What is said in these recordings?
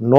9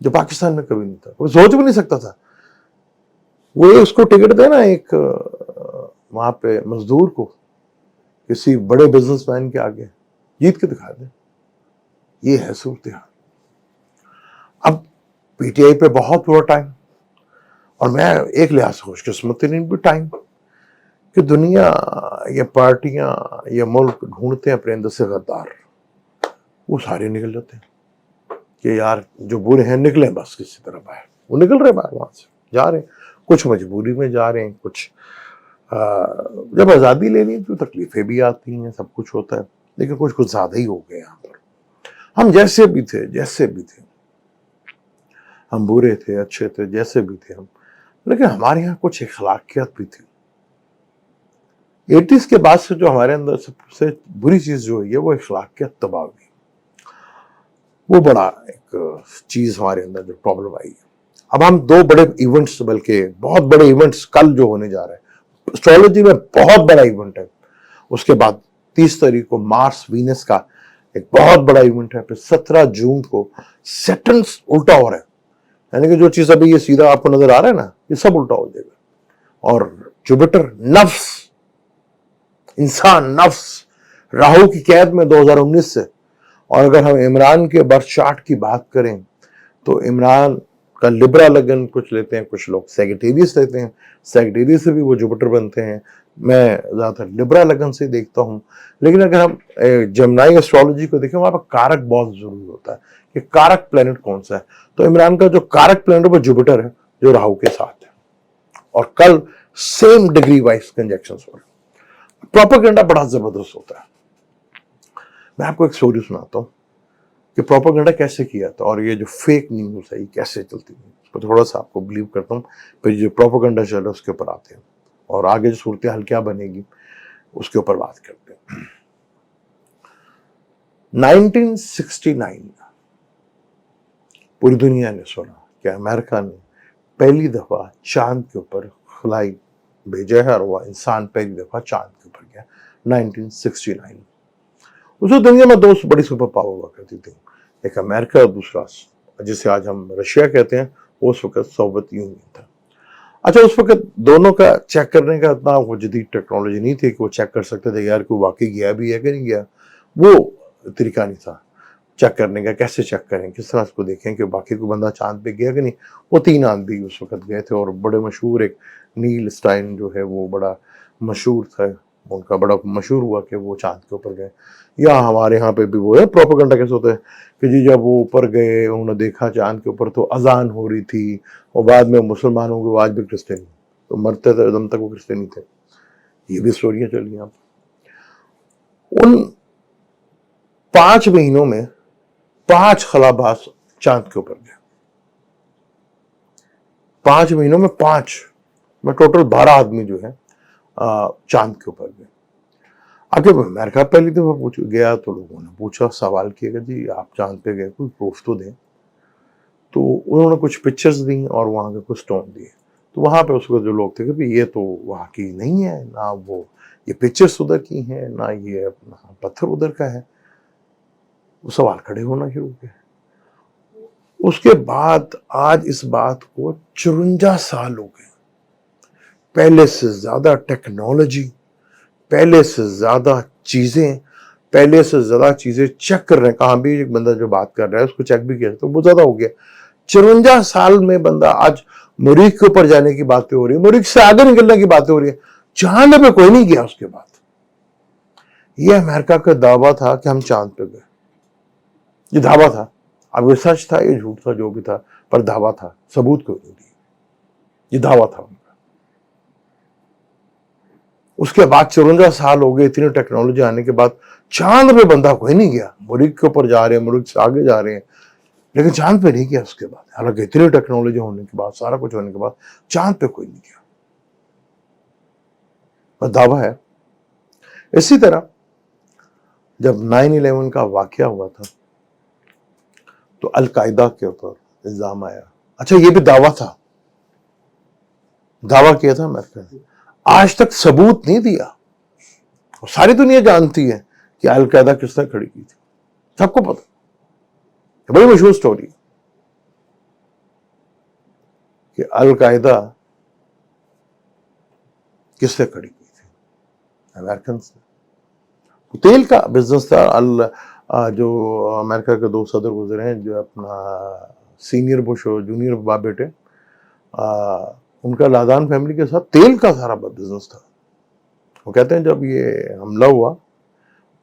جو پاکستان میں کبھی نہیں تھا, وہ سوچ بھی نہیں سکتا تھا. وہ اس کو ٹکٹ دے نا ایک وہاں پہ مزدور کو کسی بڑے بزنس مین کے آگے, جیت کے دکھا دیں. یہ ہے صورتحال. اب پی ٹی آئی پہ بہت ہوا ٹائم, اور میں ایک لحاظ سے خوش قسمت نہیں بھی ٹائم کہ دنیا یا پارٹیاں یا ملک ڈھونڈتے ہیں اپنے اندر سے غدار, وہ سارے نکل جاتے ہیں کہ یار جو برے ہیں نکلیں بس کسی طرح باہر. وہ نکل رہے باہر, وہاں سے جا رہے ہیں, کچھ مجبوری میں جا رہے ہیں, کچھ جب آزادی لینی تو تکلیفیں بھی آتی ہیں, سب کچھ ہوتا ہے, لیکن کچھ زیادہ ہی ہو گئے یہاں پر. ہم جیسے بھی تھے, ہم برے تھے اچھے تھے جیسے بھی تھے ہم, لیکن ہمارے یہاں کچھ اخلاقیات بھی تھی. 80s کے بعد سے جو ہمارے اندر سب سے بری چیز جو ہے وہ اخلاقیات تباہ ہوئی. وہ بڑا ایک چیز ہمارے اندر جو پرابلم آئی ہے. اب ہم 2 بڑے ایونٹس, بلکہ بہت بڑے ایونٹس کل جو ہونے جا رہے ہیں, اسٹرالوجی میں بہت بڑا ایونٹ ہے. اس کے بعد 30 تاریخ کو مارس وینس کا ایک بہت بڑا ایونٹ ہے. پھر 17 جون کو سیٹرنس الٹا ہو رہا ہے, یعنی کہ جو چیز ابھی یہ سیدھا آپ کو نظر آ رہا ہے نا, یہ سب الٹا ہو جائے گا. اور جوپیٹر نفس, انسان نفس, راہو کی قید میں 2019 سے. اور اگر ہم عمران کے برتھ چارٹ کی بات کریں تو عمران کا لبرا لگن کچھ لیتے ہیں, کچھ لوگ سیگیٹیریس لیتے ہیں. سیگیٹیریس سے بھی وہ جوپیٹر بنتے ہیں. میں زیادہ تر لبرا لگن سے دیکھتا ہوں. لیکن اگر ہم جمنائی ایسٹرالوجی کو دیکھیں, وہاں پر کارک بہت ضروری ہوتا ہے کہ کارک پلینٹ کون سا ہے. تو عمران کا جو کارک پلینٹ ہے وہ جوپیٹر ہے, جو راہو کے ساتھ ہے. اور کل سیم ڈگری وائز کنجیکشنز ہو رہے ہیں. پروپیگنڈا بڑا زبردست ہوتا ہے. میں آپ کو ایک سٹوری سناتا ہوں کہ پروپیگنڈا کیسے کیا تھا, اور یہ جو فیک نیوز ہے یہ کیسے چلتی ہے, اس پر تھوڑا سا آپ کو بلیو کرتا ہوں. پھر جو پروپیگنڈا چل رہا ہے اس کے اوپر آتے ہیں, اور آگے جو صورتحال کیا بنے گی اس کے اوپر بات کرتے ہیں. 1969 پوری دنیا نے سنا کہ امریکہ نے پہلی دفعہ چاند کے اوپر خلائی بھیجا ہے, اور وہ انسان پہلی دفعہ چاند کے اوپر گیا. 1969 اس وقت دنیا میں 2 بڑی سپر پاور ہوا کرتی تھی, ایک امریکہ اور دوسرا جسے آج ہم رشیا کہتے ہیں, وہ اس وقت سوویت یونین تھا. اچھا, اس وقت دونوں کا چیک کرنے کا اتنا وہ جدید ٹیکنالوجی نہیں تھی کہ وہ چیک کر سکتے تھے یار کوئی واقعی گیا بھی ہے کہ نہیں گیا. وہ طریقہ نہیں تھا چیک کرنے کا. کیسے چیک کریں, کس طرح اس کو دیکھیں کہ باقی کوئی بندہ چاند پہ گیا کہ نہیں. وہ 3 آدمی اس وقت گئے تھے, اور بڑے مشہور ایک نیل اسٹائن جو ہے وہ بڑا مشہور تھا, ان کا بڑا مشہور ہوا کہ وہ چاند کے اوپر گئے. یا ہمارے ہاں پہ بھی وہ ہے پروپیگنڈا کیسے ہوتا ہے کہ جی جب وہ اوپر گئے انہوں نے دیکھا چاند کے اوپر تو اذان ہو رہی تھی, اور بعد میں مسلمان ہوں گے, وہ آج بھی کرسچن, تو مرتے تھے دم تک وہ کرسچن تھے. یہ بھی اسٹوریاں چلی ہیں. ان 5 مہینوں میں 5 خلاباز چاند کے اوپر گئے. 5 مہینوں میں 5 میں ٹوٹل 12 آدمی جو ہے چاند کے اوپر گئے. اب جب امریکہ پہلی دفعہ گیا تو لوگوں نے پوچھا, سوال کیا کہ جی آپ چاند پہ گئے, کوئی پروف تو دیں. تو انہوں نے کچھ پکچرز دیں اور وہاں کے کچھ سٹون دیے. تو وہاں پہ اس وقت جو لوگ تھے کہ یہ تو وہاں کی نہیں ہے, نہ وہ یہ پکچرز ادھر کی ہیں, نہ یہ اپنا پتھر ادھر کا ہے. وہ سوال کھڑے ہونا شروع ہوئے. اس کے بعد آج اس بات کو 54 سال ہو گئے. پہلے سے زیادہ ٹیکنالوجی, پہلے سے زیادہ چیزیں, پہلے سے زیادہ چیزیں چیک کر رہے ہیں. کہاں بھی ایک بندہ جو بات کر رہا ہے اس کو چیک بھی کیا تو وہ زیادہ ہو گیا. 54 سال میں بندہ آج مریخ کے اوپر جانے کی باتیں ہو رہی ہیں, مریخ سے آگے نکلنے کی باتیں ہو رہی ہیں, چاند پہ کوئی نہیں گیا اس کے بعد. یہ امریکہ کا دعویٰ تھا کہ ہم چاند پہ گئے. یہ دعویٰ تھا, اب یہ سچ تھا یہ جھوٹ تھا جو بھی تھا, پر دعویٰ تھا, ثبوت کوئی نہیں دی. یہ دعویٰ تھا ان کا. اس کے بعد 54 سال ہو گئے, اتنی ٹیکنالوجی آنے کے بعد چاند پہ بندہ کوئی نہیں گیا. مریخ کے اوپر جا رہے ہیں, مریخ سے آگے جا رہے ہیں, لیکن چاند پہ نہیں گیا اس کے بعد. حالانکہ اتنی ٹیکنالوجی ہونے کے بعد, سارا کچھ ہونے کے بعد چاند پہ کوئی نہیں گیا. بس دعویٰ ہے. اسی طرح جب 9/11 کا واقعہ ہوا تھا تو القاعدہ کے اوپر الزام آیا. اچھا یہ بھی دعویٰ تھا, دعویٰ کیا تھا امریکہ نے, آج تک ثبوت نہیں دیا. ساری دنیا جانتی ہے کہ القاعدہ کس نے کھڑی کی تھی, سب کو پتا, بڑی مشہور سٹوری. کہ القاعدہ کس سے کھڑی ہوئی تھی؟ امریکن سے. تیل کا بزنس تھا. جو امریکہ کے 2 صدر گزرے ہیں, جو اپنا سینئر بش اور جونیئر باپ بیٹے, ان کا لادان فیملی کے ساتھ تیل کا سارا بزنس تھا. وہ کہتے ہیں جب یہ حملہ ہوا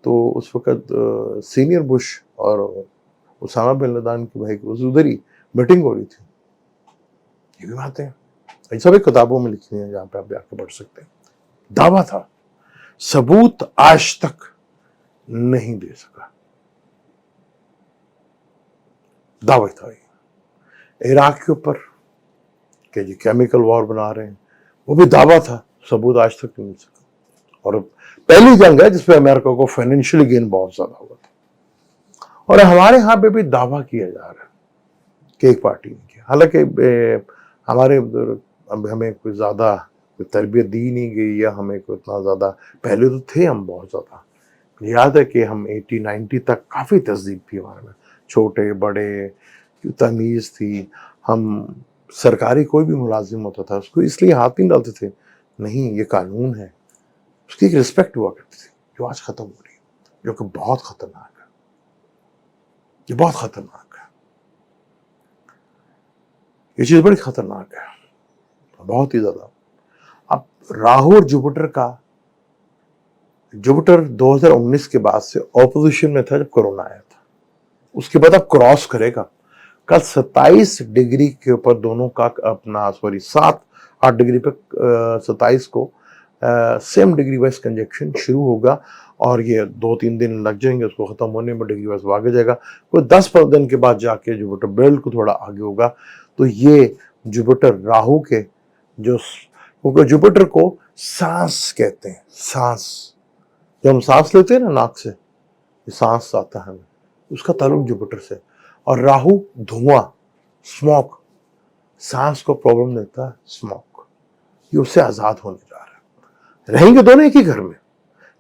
تو اس وقت سینئر بش اور اسامہ بن لادن کے بھائی کی ادھر ہی میٹنگ ہو رہی تھی. یہ بھی باتیں یہ سب کتابوں میں لکھی ہیں, جہاں پہ آپ جا کے پڑھ سکتے ہیں. دعویٰ تھا, ثبوت آج تک نہیں دے سکا. دعویٰ تھا یہ عراق کے اوپر کہ جی کیمیکل وار بنا رہے ہیں, وہ بھی دعویٰ تھا, ثبوت آج تک نہیں مل سکا. اور پہلی جنگ ہے جس پہ امریکہ کو فائنینشلی گین بہت زیادہ ہوا تھا. اور ہمارے ہاں پہ بھی دعویٰ کیا جا رہا ہے کہ ایک پارٹی نے کیا. حالانکہ ہمارے ہمیں کوئی زیادہ تربیت دی نہیں گئی, یا ہمیں کوئی اتنا زیادہ, پہلے تو تھے ہم بہت زیادہ. یاد ہے کہ ہم 80-90 تک کافی تہذیب تھی ہمارے میں, چھوٹے بڑے تمیز تھی. ہم سرکاری کوئی بھی ملازم ہوتا تھا اس کو اس لیے ہاتھ نہیں ڈالتے تھے, نہیں یہ قانون ہے, اس کی ایک رسپیکٹ ہوا کرتی تھی, جو آج ختم ہو رہی ہے, جو کہ بہت خطرناک ہے. یہ بہت خطرناک ہے, یہ چیز بڑی خطرناک ہے, بہت ہی زیادہ. اب راہو اور جوپٹر 2019 کے بعد سے اپوزیشن میں تھا جب کورونا آیا تھا. اس کے بعد اب کراس کرے گا. کل 27 ڈگری کے اوپر دونوں کا اپنا 7-8 ڈگری پہ 27 کو سیم ڈگری وائز کنجیکشن شروع ہوگا, اور یہ 2-3 دن لگ جائیں گے اس کو ختم ہونے میں. ڈگری وائز آگے جائے گا, کوئی 10 دن کے بعد جا کے جوپٹر بیلٹ کو تھوڑا آگے ہوگا. تو یہ جوپٹر راہو کے کیونکہ جوپٹر کو سانس کہتے ہیں, سانس, جب ہم سانس لیتے ہیں نا ناک سے, یہ سانس آتا ہے, اس کا تعلق جوپٹر سے. اور راہو دھواں, اسموک, سانس کو پرابلم دیتا ہے اسموک, یہ اس سے آزاد ہونے جا رہا ہے. رہیں گے دونوں ایک ہی گھر میں,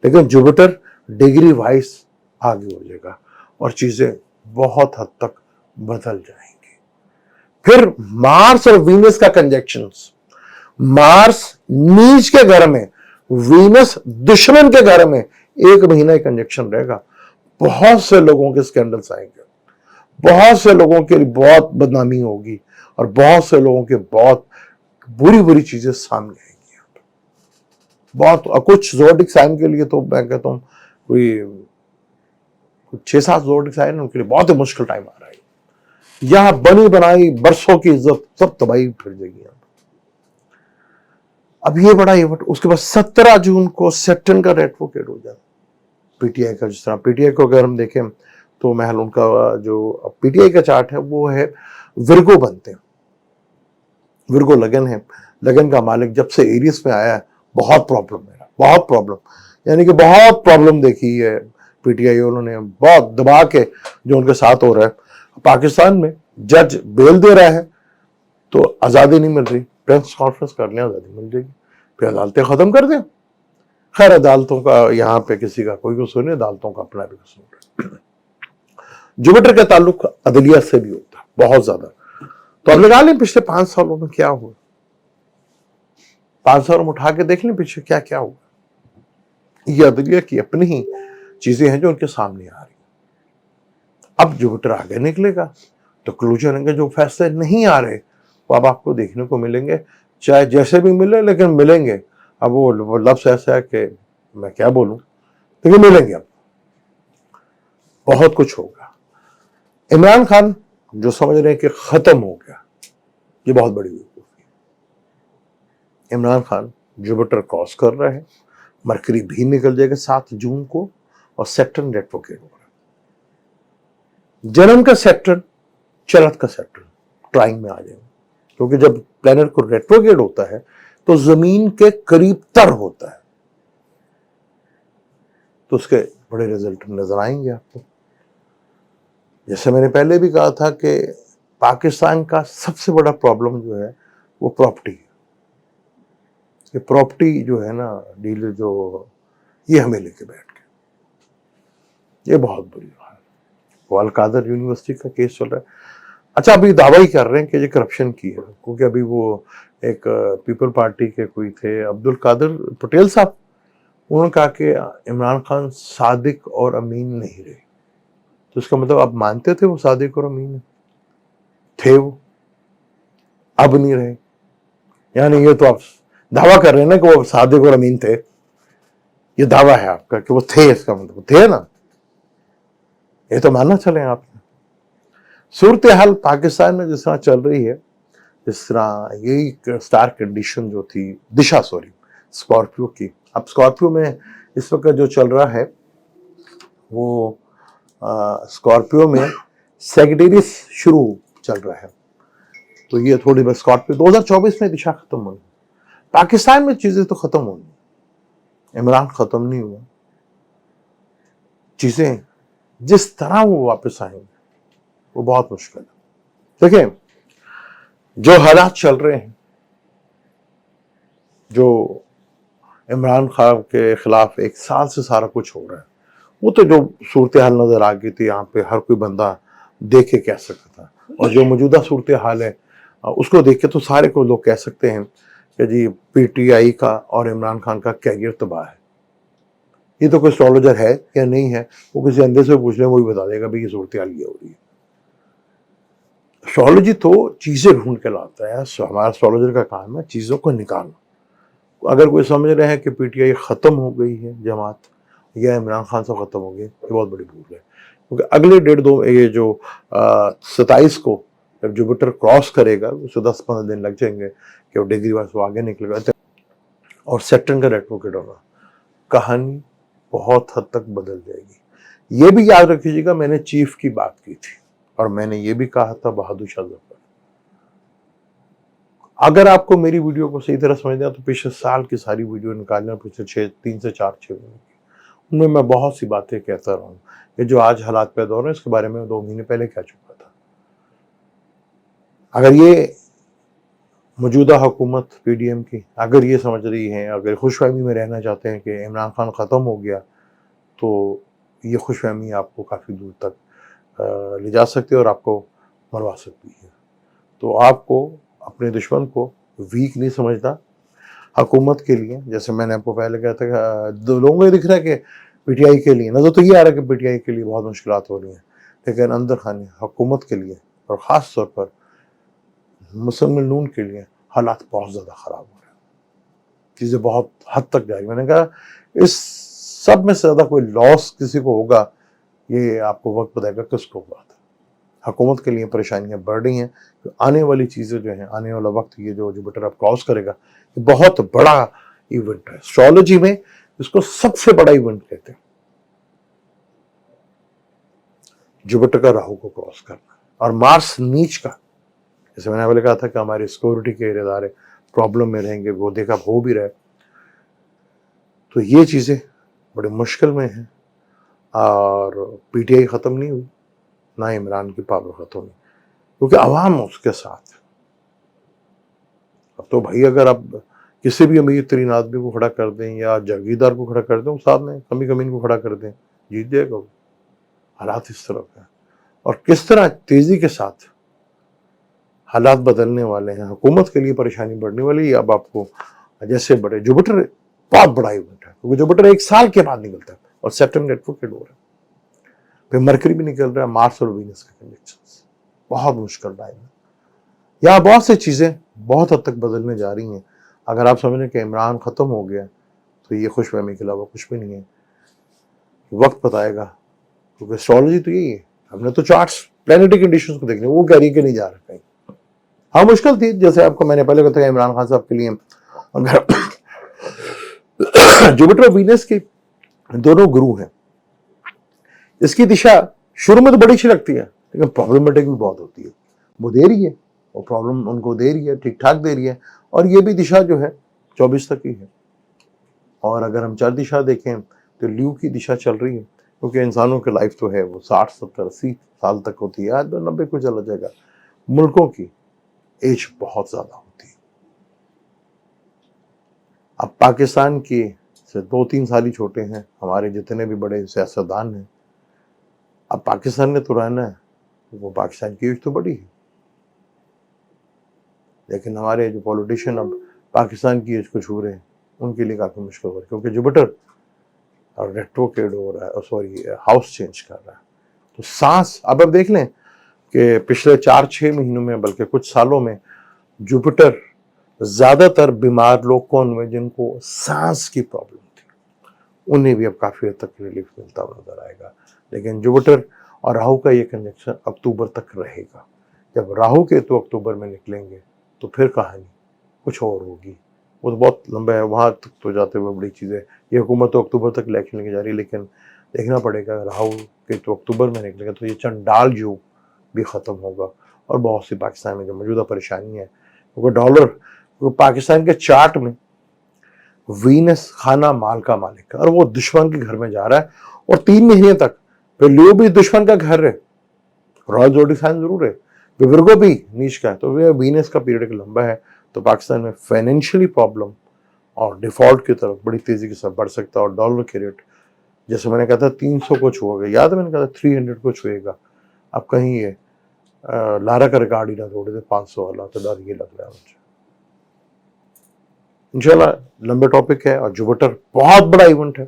لیکن جوپٹر ڈگری وائز آگے ہو جائے گا اور چیزیں بہت حد تک بدل جائیں گی. پھر مارس اور وینس کا کنجیکشنز, مارس نیچ کے گھر میں, وینس دشمن کے گھر میں 1 مہینہ کنجیکشن رہے گا. بہت سے لوگوں کے سکینڈلز آئیں گے, بہت سے لوگوں کے لیے بہت بدنامی ہوگی, اور بہت سے لوگوں کے بہت بری چیزیں سامنے آئیں گی. بہت کچھ زوڈک سائن کے لیے تو میں کہتا ہوں کوئی 6-7 زوڈک سائن ان کے لیے بہت ہی مشکل ٹائم آ رہا ہے. یہاں بنی بنائی برسوں کی عزت سب تباہی پھر جائے گی. اب یہ بڑا ایونٹ, اس کے بعد 17 جون کو سیپٹن کا ایڈووکیٹ ہو جاتا. پی ٹی آئی کا, جس طرح پی ٹی آئی کو اگر ہم دیکھیں تو محل ان کا جو پی ٹی آئی کا چارٹ ہے وہ ہے ورگو بنتے ہیں. ورگو لگن ہے, لگن کا مالک جب سے ایریس میں آیا ہے بہت پرابلم ہے, بہت پرابلم, یعنی کہ بہت پرابلم دیکھی ہے پی ٹی آئی. انہوں نے بہت دبا کے جو ان کے ساتھ ہو رہا ہے. پاکستان میں جج بیل دے رہا ہے تو آزادی نہیں مل رہی, پریس کانفرنس کر لیں آزادی مل جائے گی, پھر عدالتیں ختم کر دیں. خیر عدالتوں کا یہاں پہ کسی کا کوئی قصور نہیں, عدالتوں کا اپنا بھی قصور ہے. جوپٹر کا تعلق عدلیہ سے بھی ہوتا ہے بہت زیادہ. تو اب لگا لیں پچھلے 5 سالوں میں کیا ہوا, 5 سالوں میں اٹھا کے دیکھ لیں پیچھے کیا کیا ہوا. یہ عدلیہ کی اپنی ہی چیزیں ہیں جو ان کے سامنے آ رہی ہیں. اب جوپٹر آگے نکلے گا تو کلوجن کے جو فیصلے نہیں آ رہے وہ اب آپ کو دیکھنے کو ملیں گے, چاہے جیسے بھی ملے لیکن ملیں گے. اب وہ لفظ ایسا ہے کہ میں کیا بولوں, لیکن ملیں گے. اب بہت کچھ ہوگا. عمران خان جو سمجھ رہے ہیں کہ ختم ہو گیا, یہ بہت بڑی بیوقوفی ہے. عمران خان جوپٹر کراس کر رہے ہیں, مرکری بھی نکل جائے گا 7 جون کو, اور سیپٹن ریٹروگریڈ ہو رہا ہے. جنم کا سیپٹن, چلت کا سیپٹن ٹرائنگ میں آ جائے گا, کیونکہ جب پلانٹ کو ریٹروگریڈ ہوتا ہے تو زمین کے قریب تر ہوتا ہے, تو اس کے بڑے رزلٹ نظر آئیں گے آپ کو. جیسے میں نے پہلے بھی کہا تھا کہ پاکستان کا سب سے بڑا پرابلم جو ہے وہ پراپرٹی ہے. یہ پراپرٹی جو ہے نا ڈیلر جو یہ ہمیں لے کے بیٹھ گئے, یہ بہت بری بات ہے. وہ القادر یونیورسٹی کا کیس چل رہا ہے. اچھا ابھی دعویٰ ہی کر رہے ہیں کہ یہ کرپشن کی ہے، کیونکہ ابھی وہ ایک پیپل پارٹی کے کوئی تھے عبد القادر پٹیل صاحب، انہوں نے کہا کہ عمران خان صادق اور امین نہیں رہے. تو اس کا مطلب آپ مانتے تھے وہ صادق اور امین تھے، وہ اب نہیں رہے. یعنی یہ تو آپ دعویٰ کر رہے ہیں نا کہ وہ صادق اور امین تھے، یہ دعویٰ ہے آپ کا کہ وہ تھے، اس کا مطلب تھے نا، یہ تو ماننا چلیں آپ نے. صورتحال پاکستان میں جس طرح چل رہی ہے، جس طرح یہی سٹار کنڈیشن جو تھی اسکارپیو کی، اب اسکارپیو میں اس وقت جو چل رہا ہے وہ اسکارپیو میں سیکریٹریس شروع چل رہا ہے. تو یہ تھوڑی بس اسکارپیو 2024 میں دشا ختم ہوئی. پاکستان میں چیزیں تو ختم ہوئی، عمران ختم نہیں ہوا. چیزیں جس طرح وہ واپس آئیں گے وہ بہت مشکل ہے. دیکھیں جو حالات چل رہے ہیں، جو عمران خان کے خلاف ایک سال سے سارا کچھ ہو رہا ہے، وہ تو جو صورتحال نظر آ گئی تھی یہاں پہ ہر کوئی بندہ دیکھ کے کہہ سکتا تھا، اور جو موجودہ صورتحال ہے اس کو دیکھ کے تو سارے کو لوگ کہہ سکتے ہیں کہ جی پی ٹی آئی کا اور عمران خان کا کیریئر تباہ ہے. یہ تو کوئی اسٹرالوجر ہے یا نہیں ہے، وہ کسی اندھے سے پوچھ لیں وہی بتا دے گا بھائی یہ صورتحال یہ ہو رہی ہے. اسٹرالوجی تو چیزیں ڈھونڈ کے لاتا ہے، ہمارا اسٹرالوجر کا کام ہے چیزوں کو نکالنا. اگر کوئی سمجھ رہے ہیں کہ پی ٹی آئی ختم ہو گئی ہے جماعت یا عمران خان سے ختم ہو گئی، یہ بہت بڑی بھول ہے. کیونکہ اگلے 1.5 یہ جو 27 کو جب جوپیٹر کراس کرے گا، اسے 10-15 دن لگ جائیں گے کہ وہ ڈگری وائز وہ آگے نکلے گا، اور سیٹرن کا ریٹروگریڈ ہوگا. کہانی بہت حد تک بدل جائے گی. یہ بھی یاد رکھیے گا، میں نے چیف کی بات کی تھی اور میں نے یہ بھی کہا تھا بہادر شاہ ظفر. اگر آپ کو میری ویڈیو کو صحیح طرح سمجھنا ہے تو پچھلے سال کی ساری ویڈیو نکالنا، پچھلے 3 سے 4 مہینے کی، ان میں بہت سی باتیں کہتا رہا ہوں کہ جو آج حالات پیدا ہو رہے ہیں اس کے بارے میں 2 مہینے پہلے کہہ چکا تھا. اگر یہ موجودہ حکومت پی ڈی ایم کی اگر یہ سمجھ رہی ہے، اگر خوش فہمی میں رہنا چاہتے ہیں کہ عمران خان ختم ہو گیا، تو یہ خوش فہمی آپ کو کافی دور تک لے جا سکتی ہے اور آپ کو مروا سکتی ہے. تو آپ کو اپنے دشمن کو ویک نہیں سمجھنا. حکومت کے لیے جیسے میں نے آپ کو پہلے کہا تھا کہ لوگوں کو یہ دکھ رہا ہے کہ پی ٹی آئی کے لیے نظر تو یہ آ رہا ہے کہ پی ٹی آئی کے لیے بہت مشکلات ہو رہی ہیں، لیکن اندر خانے حکومت کے لیے اور خاص طور پر مسلم نون کے لیے حالات بہت زیادہ خراب ہو رہے ہیں. چیزیں بہت حد تک جائیں گی. میں نے کہا اس سب میں سے زیادہ کوئی لاس کسی کو ہوگا، یہ آپ کو وقت بتائے گا کس کو ہوا تھا. حکومت کے لیے پریشانیاں بڑھ رہی ہیں. آنے والی چیزیں جو ہیں، آنے والا وقت، یہ جو جوپیٹر اب کراس کرے گا، یہ بہت بڑا ایونٹ ہے. اسٹرالوجی میں اس کو سب سے بڑا ایونٹ کہتے ہیں، جوپیٹر کا راہو کو کراس کرنا. اور مارس نیچ کا، جیسے میں نے پہلے کہا تھا کہ ہماری سیکورٹی کے ادارے پرابلم میں رہیں گے، وہ دیکھا ہو بھی رہے. تو یہ چیزیں بڑے مشکل میں ہیں، اور پی ٹی آئی ختم نہیں ہوئی، نہ عمران کی پاور ختم ہوئی، کیونکہ عوام اس کے ساتھ. اب تو بھائی اگر آپ کسی بھی امیر ترین آدمی کو کھڑا کر دیں یا جاگیردار کو کھڑا کر دیں، اس ساتھ میں کمی کمین کو کھڑا کر دیں، جیت جائے گا وہ. حالات اس طرح کا ہے، اور کس طرح تیزی کے ساتھ حالات بدلنے والے ہیں. حکومت کے لیے پریشانی بڑھنے والی ہے. اب آپ کو جیسے بڑے جوپیٹر بہت بڑا ایونٹ ہے، کیونکہ جوپیٹر 1 سال کے بعد نکلتا ہے اور سیپٹمبر ایڈوکیٹ ہو رہا ہے. پھر مرکری بھی نکل رہا ہے، مارس اور وینس کے کنجنکشنز. بہت مشکل ٹائم ہے. یہاں بہت سی چیزیں بہت حد تک بدلنے جا رہی ہیں. اگر آپ سمجھیں کہ عمران ختم ہو گیا تو یہ خوش فہمی کے علاوہ کچھ بھی نہیں ہے. وقت بتائے گا، کیونکہ اسٹرالوجی تو یہی ہے. ہم نے تو چارٹس پلانیٹری کنڈیشنز کو دیکھنے، وہ کہہ رہی کہ نہیں جا رہا کہیں. ہاں مشکل تھی، جیسے آپ کو میں نے پہلے کہا تھا عمران خان صاحب کے لیے اگر جوپیٹر اور وینس کے دونوں گرو ہیں، اس کی دشا شروع میں تو بڑی اچھی لگتی ہے لیکن پرابلمٹک بھی بہت ہوتی ہے. وہ دے رہی ہے، وہ پرابلم ان کو دے رہی ہے، ٹھیک ٹھاک دے رہی ہے. اور یہ بھی دشا جو ہے 24 تک ہی ہے. اور اگر ہم 4 دشا دیکھیں تو لیو کی دشا چل رہی ہے، کیونکہ انسانوں کی لائف تو ہے وہ 60 70 80 سال تک ہوتی ہے. آج 90 کو چلا جائے گا. ملکوں کی ایج بہت زیادہ ہوتی ہے. اب پاکستان کی سے 2-3 سال ہی چھوٹے ہیں ہمارے جتنے بھی بڑے سیاستدان ہیں. اب پاکستان نے تو رہنا ہے، وہ پاکستان کی ایج تو بڑی ہے. لیکن ہمارے جو پولیٹیشین اب پاکستان کی ایج کو چھو رہے ہیں ان کے لیے کافی مشکل ہو رہا ہے، کیونکہ جوپیٹر اور ریٹروگریڈ ہو رہا ہے، سوری ہاؤس چینج کر رہا ہے. تو سانس اب آپ دیکھ لیں کہ پچھلے 4-6 مہینوں میں بلکہ کچھ سالوں میں جوپیٹر زیادہ تر بیمار لوگ کون ہوئے جن کو سانس کی پرابلم تھی، انہیں بھی اب کافی حد تک ریلیف ملتا نظر آئے گا. لیکن جوپیٹر اور راہو کا یہ کنجنکشن اکتوبر تک رہے گا. جب راہو کے تو اکتوبر میں نکلیں گے تو پھر کہانی کچھ اور ہوگی. وہ تو بہت لمبا ہے، وہاں تک تو جاتے ہوئے بڑی چیزیں. یہ حکومت تو اکتوبر تک الیکشن لے کے جا رہی ہے، لیکن دیکھنا پڑے گا راہو کے تو اکتوبر میں نکلے گا تو یہ چنڈال جو بھی ختم ہوگا. اور بہت سی پاکستان میں جو موجودہ پریشانی ہے، کیونکہ ڈالر پاکستان کے چارٹ میں وینس خانہ مال کا مالک ہے اور وہ دشمن کے گھر میں جا رہا ہے اور 3 مہینے تک لیو بھی دشمن کا گھر ہے، رائل زوڈی سائن ضرور ہے، ورگو بھی نیچ کا ہے. تو وینس کا پیریڈ لمبا ہے تو پاکستان میں فائنینشلی پرابلم اور ڈیفالٹ کی طرف بڑی تیزی کے ساتھ بڑھ سکتا ہے. اور ڈالر کے ریٹ جیسے میں نے کہا تھا 300 کو چھوئے گا، یاد ہے میں نے کہا تھا 300 کو چھوئے گا. اب کہیں یہ لارا کا ریکارڈ ہی نہ توڑے تھے 500 والا، تو ڈر یہ لگ رہا ہے مجھے. انشاءاللہ لمبے ٹاپک ہے اور جوپیٹر بہت بڑا ایونٹ ہے.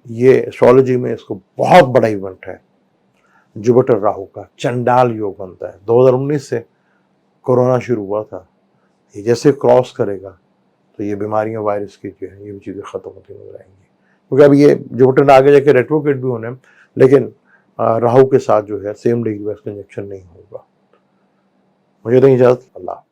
یہ ایسٹرالوجی میں اس کو بہت بڑا ایونٹ ہے. جوپیٹر راہو کا چنڈال یوگ بنتا ہے. 2019 سے کورونا شروع ہوا تھا، یہ جیسے کراس کرے گا تو یہ بیماریاں وائرس کی جو ہے یہ بھی چیزیں ختم ہوتی نظر آئیں گی. کیونکہ اب یہ جوپیٹر آگے جا کے ریٹروگریڈ بھی ہونے ہیں، لیکن راہو کے ساتھ جو ہے سیم ڈے US کا انجیکشن نہیں ہوگا. مجھے تو اجازت. اللہ